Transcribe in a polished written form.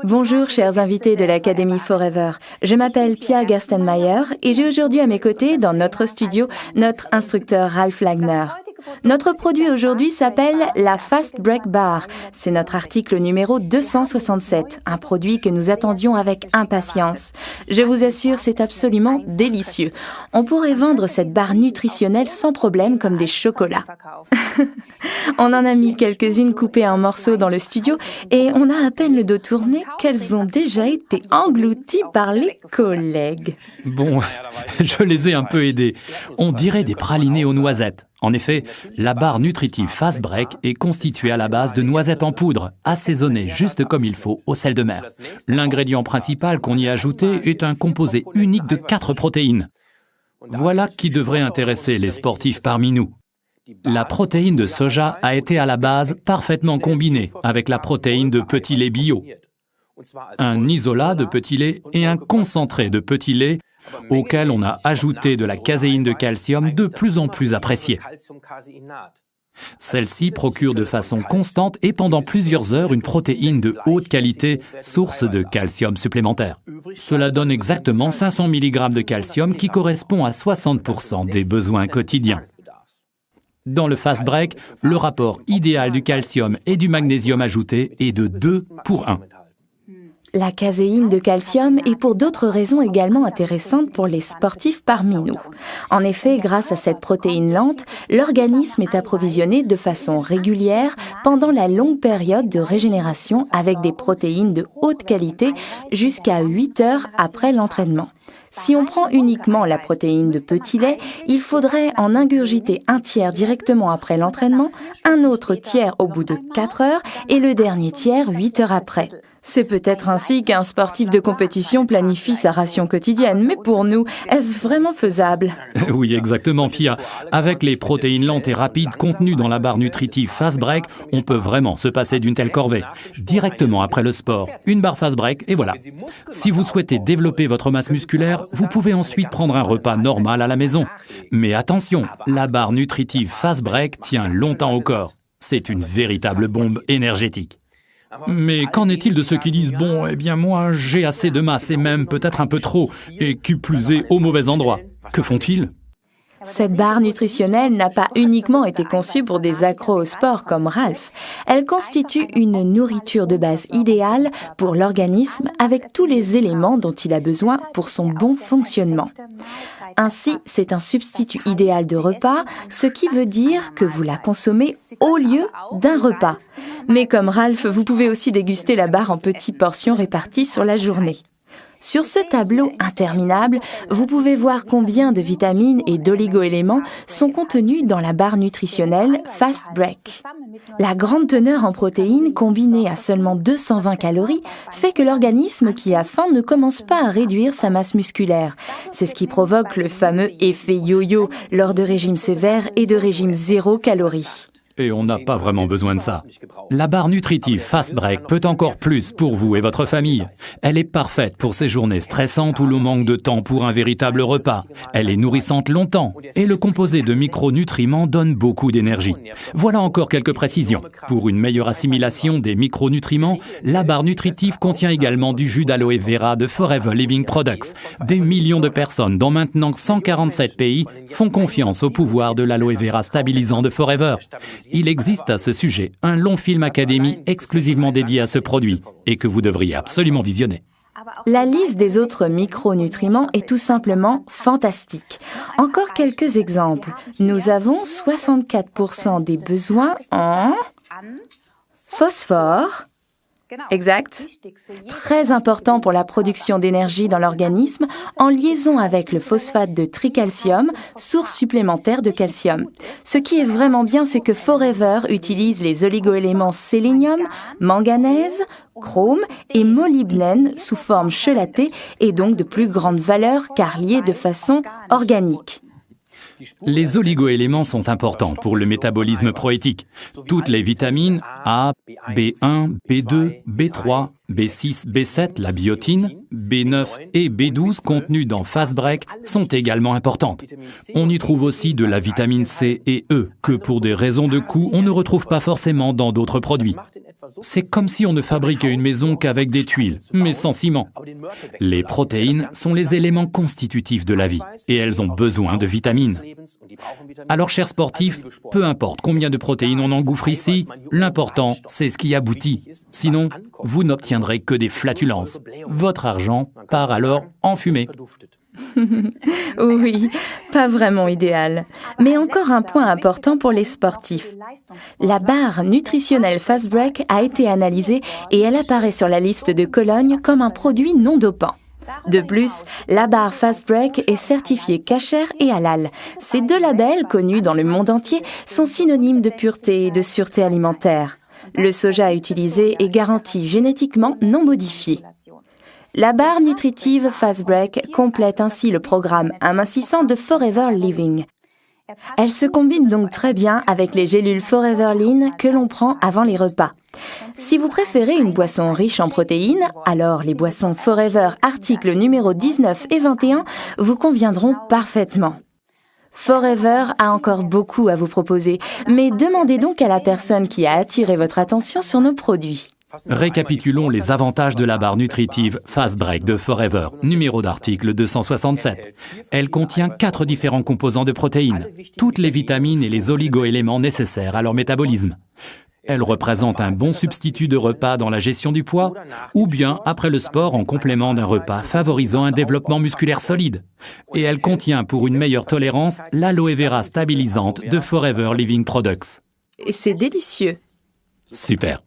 Bonjour chers invités de l'Académie Forever, je m'appelle Pia Gerstenmaier et j'ai aujourd'hui à mes côtés dans notre studio notre instructeur Ralph Lagner. Notre produit aujourd'hui s'appelle la Fast Break Bar. C'est notre article numéro 267, un produit que nous attendions avec impatience. Je vous assure, c'est absolument délicieux. On pourrait vendre cette barre nutritionnelle sans problème comme des chocolats. On en a mis quelques-unes coupées en morceaux dans le studio et on a à peine le dos tourné qu'elles ont déjà été englouties par les collègues. Bon, je les ai un peu aidés. On dirait des pralinés aux noisettes. En effet, la barre nutritive Fast Break est constituée à la base de noisettes en poudre, assaisonnées juste comme il faut au sel de mer. L'ingrédient principal qu'on y a ajouté est un composé unique de 4 protéines. Voilà qui devrait intéresser les sportifs parmi nous. La protéine de soja a été à la base parfaitement combinée avec la protéine de petit lait bio, un isolat de petit lait et un concentré de petit lait auquel on a ajouté de la caséine de calcium de plus en plus appréciée. Celle-ci procure de façon constante et pendant plusieurs heures une protéine de haute qualité, source de calcium supplémentaire. Cela donne exactement 500 mg de calcium qui correspond à 60% des besoins quotidiens. Dans le Fast Break, le rapport idéal du calcium et du magnésium ajouté est de 2 pour 1. La caséine de calcium est pour d'autres raisons également intéressante pour les sportifs parmi nous. En effet, grâce à cette protéine lente, l'organisme est approvisionné de façon régulière pendant la longue période de régénération avec des protéines de haute qualité jusqu'à 8 heures après l'entraînement. Si on prend uniquement la protéine de petit lait, il faudrait en ingurgiter un tiers directement après l'entraînement, un autre tiers au bout de 4 heures et le dernier tiers 8 heures après. C'est peut-être ainsi qu'un sportif de compétition planifie sa ration quotidienne, mais pour nous, est-ce vraiment faisable? Oui, exactement, Pia. Avec les protéines lentes et rapides contenues dans la barre nutritive Fast Break, on peut vraiment se passer d'une telle corvée. Directement après le sport, une barre Fast Break et voilà. Si vous souhaitez développer votre masse musculaire, vous pouvez ensuite prendre un repas normal à la maison. Mais attention, la barre nutritive Fast Break tient longtemps au corps. C'est une véritable bombe énergétique. Mais qu'en est-il de ceux qui disent « Bon, eh bien moi, j'ai assez de masse et même peut-être un peu trop, et qui plus est au mauvais endroit ». Que font-ils ? Cette barre nutritionnelle n'a pas uniquement été conçue pour des accros au sport comme Ralph. Elle constitue une nourriture de base idéale pour l'organisme avec tous les éléments dont il a besoin pour son bon fonctionnement. Ainsi, c'est un substitut idéal de repas, ce qui veut dire que vous la consommez au lieu d'un repas. Mais comme Ralph, vous pouvez aussi déguster la barre en petites portions réparties sur la journée. Sur ce tableau interminable, vous pouvez voir combien de vitamines et d'oligo-éléments sont contenus dans la barre nutritionnelle Fast Break. La grande teneur en protéines, combinée à seulement 220 calories, fait que l'organisme qui a faim ne commence pas à réduire sa masse musculaire. C'est ce qui provoque le fameux effet yo-yo lors de régimes sévères et de régimes 0 calories. Et on n'a pas vraiment besoin de ça. La barre nutritive Fast Break peut encore plus pour vous et votre famille. Elle est parfaite pour ces journées stressantes où l'on manque de temps pour un véritable repas. Elle est nourrissante longtemps et le composé de micronutriments donne beaucoup d'énergie. Voilà encore quelques précisions. Pour une meilleure assimilation des micronutriments, la barre nutritive contient également du jus d'aloe vera de Forever Living Products. Des millions de personnes dans maintenant 147 pays font confiance au pouvoir de l'aloe vera stabilisant de Forever. Il existe à ce sujet un long film Académie exclusivement dédié à ce produit et que vous devriez absolument visionner. La liste des autres micronutriments est tout simplement fantastique. Encore quelques exemples. Nous avons 64% des besoins en phosphore. Exact. Très important pour la production d'énergie dans l'organisme, en liaison avec le phosphate de tricalcium, source supplémentaire de calcium. Ce qui est vraiment bien, c'est que Forever utilise les oligoéléments sélénium, manganèse, chrome et molybdène sous forme chelatée et donc de plus grande valeur car liés de façon organique. Les oligoéléments sont importants pour le métabolisme proétique. Toutes les vitamines A, B1, B2, B3 B6, B7, la biotine, B9 et B12 contenus dans Fast Break sont également importantes. On y trouve aussi de la vitamine C et E, que pour des raisons de coût, on ne retrouve pas forcément dans d'autres produits. C'est comme si on ne fabriquait une maison qu'avec des tuiles, mais sans ciment. Les protéines sont les éléments constitutifs de la vie, et elles ont besoin de vitamines. Alors, chers sportifs, peu importe combien de protéines on engouffre ici, l'important, c'est ce qui aboutit. Sinon, vous n'obtiendrez que des flatulences. Votre argent part alors en fumée. Oui, pas vraiment idéal. Mais encore un point important pour les sportifs. La barre nutritionnelle Fast Break a été analysée et elle apparaît sur la liste de Cologne comme un produit non dopant. De plus, la barre Fast Break est certifiée kasher et halal. Ces deux labels, connus dans le monde entier, sont synonymes de pureté et de sûreté alimentaire. Le soja utilisé est garanti génétiquement non modifié. La barre nutritive Fast Break complète ainsi le programme amincissant de Forever Living. Elle se combine donc très bien avec les gélules Forever Lean que l'on prend avant les repas. Si vous préférez une boisson riche en protéines, alors les boissons Forever articles numéro 19 et 21 vous conviendront parfaitement. Forever a encore beaucoup à vous proposer, mais demandez donc à la personne qui a attiré votre attention sur nos produits. Récapitulons les avantages de la barre nutritive Fast Break de Forever, numéro d'article 267. Elle contient 4 différents composants de protéines, toutes les vitamines et les oligo-éléments nécessaires à leur métabolisme. Elle représente un bon substitut de repas dans la gestion du poids, ou bien après le sport en complément d'un repas favorisant un développement musculaire solide. Et elle contient pour une meilleure tolérance l'aloe vera stabilisante de Forever Living Products. Et c'est délicieux. Super.